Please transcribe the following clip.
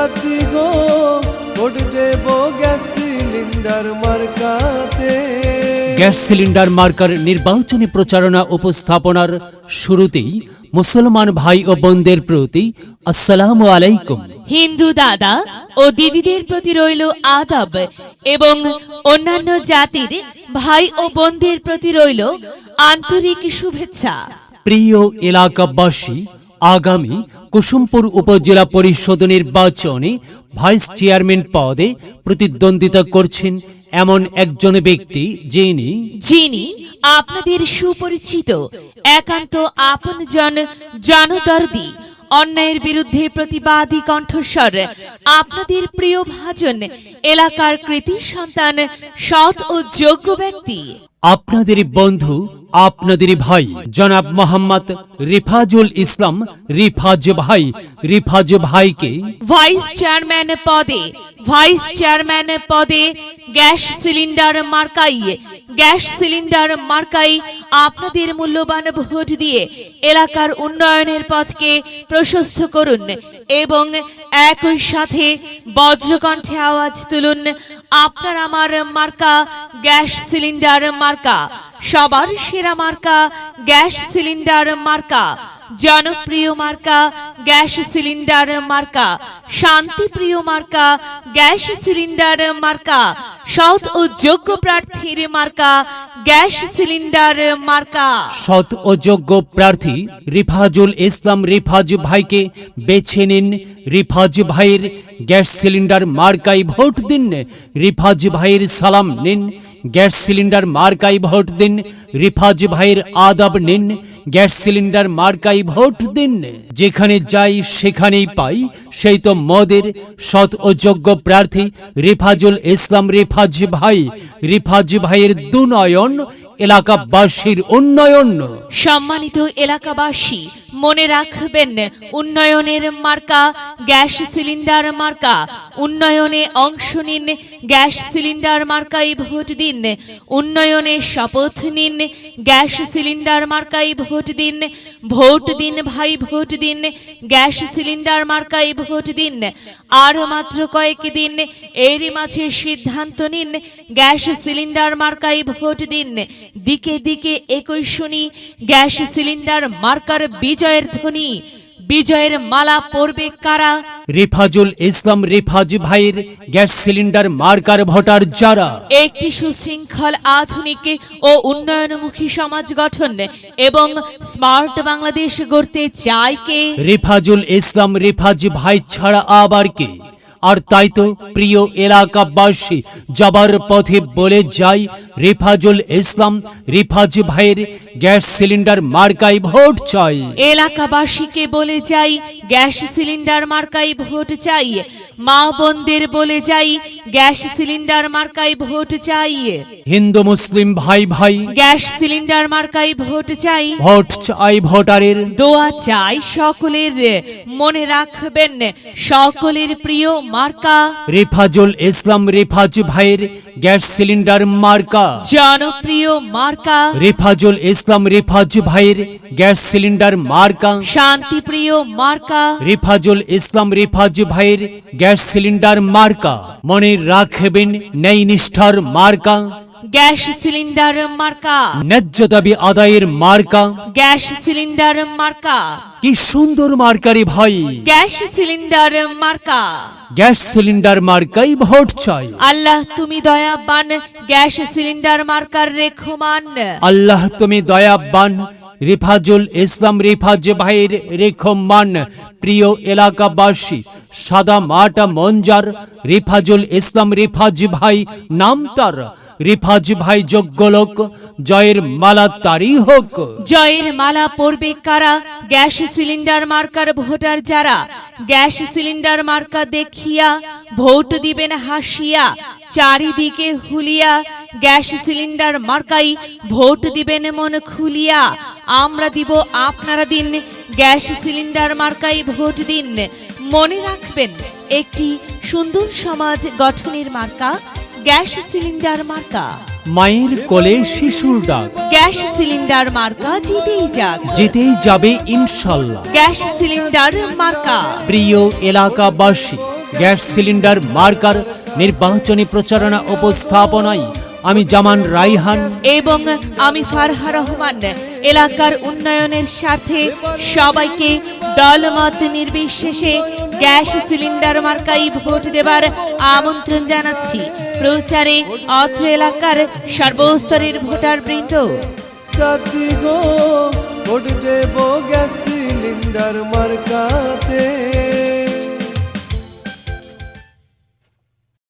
আছি গো, ভোট দেব গ্যাস সিলিন্ডার মার্কাতে। গ্যাস সিলিন্ডার মার্কার নির্বাচনী প্রচারণা উপস্থাপনার শুরুতেই মুসলমান ভাই ও বোনদের প্রতি আসসালামু আলাইকুম। হিন্দু দাদা ও দিদিদের প্রতি রইল আদাব এবং অন্যান্য জাতির ভাই ও বোনদের প্রতি রইল আন্তরিক শুভেচ্ছা। প্রিয় এলাকাবাসী, আগামী কুসুমপুর উপজেলা পরিষদ নির্বাচনে ভাইস চেয়ারম্যান পদে প্রতিদ্বন্দ্বিতা করছেন এমন একজন ব্যক্তি যিনি আপনাদের সুপরিচিত, একান্ত আপনজন, জনদর্দি, অন্যায়ের বিরুদ্ধে প্রতিবাদী কণ্ঠস্বর, আপনাদের প্রিয় ভাজন, এলাকার কৃতি সন্তান, সৎ ও যোগ্য ব্যক্তি, আপনাদের বন্ধু, আপনাদের ভাই জনাব মোহাম্মদ রিফাজুল ইসলাম রিফাজ ভাইকে ভাইস চেয়ারম্যান পদে গ্যাস সিলিন্ডার মার্কাই আপনাদের মূল্যবান ভোট দিয়ে এলাকার উন্নয়নের পথকে প্রশস্ত করুন এবং একই সাথে বজ্রকণ্ঠে আওয়াজ তুলুন, আপনার আমার মার্কা গ্যাস সিলিন্ডার মার্কা, সবার সেরা মার্কা গ্যাস সিলিন্ডার মার্কা, জনপ্রিয় মার্কা গ্যাস সিলিন্ডার মার্কা, শান্তিপ্রিয় মার্কা গ্যাস সিলিন্ডার মার্কা, সৎ ও যোগ্য প্রার্থীর মার্কা গ্যাস সিলিন্ডার মার্কা। সৎ ও যোগ্য প্রার্থী রিফাজুল ইসলাম রিফাজ ভাইকে বেছে নিন। রিফাজ ভাইয়ের গ্যাস সিলিন্ডার মার্কায় ভোট দিন। রিফাজ ভাইয়ের সালাম নিন, গ্যাস সিলিন্ডার মার্কায় ভোট দিন। রিফাজ ভাইয়ের আদাব নিন, গ্যাস সিলিন্ডার মার্কায় ভোট দিন। যেখানে যাই সেখানেই পাই, সেই তো মদের সৎ ও যোগ্য প্রার্থী রিফাজুল ইসলাম রিফাজ ভাইয়ের দুনয়ন, এলাকাবাসীর উন্নয়ন। সম্মানিত এলাকাবাসী, মনে রাখবেন, উন্নয়নের মার্কা গ্যাস সিলিন্ডার মার্কা। উন্নয়নে অংশ নিন, গ্যাস সিলিন্ডার মার্কায় ভোট দিন। উন্নয়নে শপথ নিন, গ্যাস সিলিন্ডার মার্কায় ভোট দিন। ভোট দিন ভাই, ভোট দিন, গ্যাস সিলিন্ডার মার্কায় ভোট দিন। আর মাত্র কয়েকদিন, এরই মাঝে সিদ্ধান্ত নিন, গ্যাস সিলিন্ডার মার্কায় ভোট দিন। দিকে দিকে একই শুনি, গ্যাস সিলিন্ডার মার্কার বিজয়ের ধ্বনি। বিজয়ের মালা পরবে কারা? রিফাজুল ইসলাম রিফাজ ভাইয়ের গ্যাস সিলিন্ডার মার্কার ভোটার যারা একটি সুশৃঙ্খল, আধুনিক ও উন্নয়নমুখী সমাজ গঠন এবং স্মার্ট বাংলাদেশ গড়তে চায় কে? রিফাজুল ইসলাম রিফাজ ভাই ছাড়া আবার কে? আর তাই তো প্রিয় এলাকাবাসী, যাবার পথে বলে যাই, রিফাজুল ইসলাম রিফাজ ভাইয়ের গ্যাস সিলিন্ডার মার্কায় ভোট চাই। এলাকাবাসীকে বলে যাই, গ্যাস সিলিন্ডার মার্কায় ভোট চাই। মা বোনদের বলে যাই, গ্যাস সিলিন্ডার মার্কায় ভোট চাই। হিন্দু মুসলিম ভাই গ্যাস সিলিন্ডার মার্কায় ভোট চাই। ভোট চাই ভোটারের, দোয়া চাই সকলের। মনে রাখবেন, সকলের প্রিয় মার্কা রিফাজুল ইসলাম রিফাজ ভাইয়ের গ্যাস সিলিন্ডার মার্কা, জনপ্রিয় মার্কা রিফাজুল ইসলাম রিফাজ ভাইয়ের গ্যাস সিলিন্ডার মার্কা, শান্তিপ্রিয় মার্কা রিফাজুল ইসলাম রিফাজ ভাইয়ের গ্যাস সিলিন্ডার মার্কা। মনে রাখবেন, ন্যায় নিষ্ঠার মার্কা গ্যাস সিলিন্ডার মার্কা, ন্যায্য দাবি আদায়ের মার্কা গ্যাস সিলিন্ডার মার্কা। কি সুন্দর মার্কারি ভাই, গ্যাস সিলিন্ডার মার্কা। গ্যাস সিলিন্ডার মার্কাই ভোট চাই। আল্লাহ তুমি দয়াবান, গ্যাস সিলিন্ডার মার্কার রেখমান। আল্লাহ তুমি দয়াবান, রিফাজুল ইসলাম রিফাজ ভাইয়ের রেখমান। প্রিয় এলাকাবাসী, সাদা মাটা মঞ্জার রিফাজুল ইসলাম রিফাজ ভাই নাম তার। রিফাজ ভাই যোগ্য লোক, জয়ের মালা তারই হোক। জয়ের মালা পরবে কারা? গ্যাস সিলিন্ডার মার্কার ভোটার যারা। গ্যাস সিলিন্ডার মার্কা দেখিয়া ভোট দিবেন হাসিয়া, চারিদিকে হুলিয়া। গ্যাস সিলিন্ডার মার্কাই ভোট দিবেন মন খুলিয়া। আমরা দিব, আপনারা দিন, গ্যাস সিলিন্ডার মার্কাই ভোট দিন। মনে রাখবেন, একটি সুন্দর সমাজ গঠনের মার্কা গ্যাস সিলিন্ডার মার্কা। মায়ের কোলে শিশুর ডাক, গ্যাস সিলিন্ডার মার্কা জিতেই যাবে ইনশাল্লাহ। গ্যাস সিলিন্ডার মার্কা। প্রিয় এলাকাবাসী, গ্যাস সিলিন্ডার মার্কার নির্বাচনী প্রচারণা উপস্থাপনায় আমি জামান রাইহান এবং আমি ফারহা রহমান এলাকার উন্নয়নের স্বার্থে সবাইকে দলমত নির্বিশেষে গ্যাস সিলিন্ডার মার্কাই ভোট দেবার আমন্ত্রণ জানাচ্ছি। প্রচারে অত্র এলাকার সর্বস্তরের ভোটার বৃন্দ। চাচি গো ভোট দেব গ্যাস সিলিন্ডার মার্কাতে।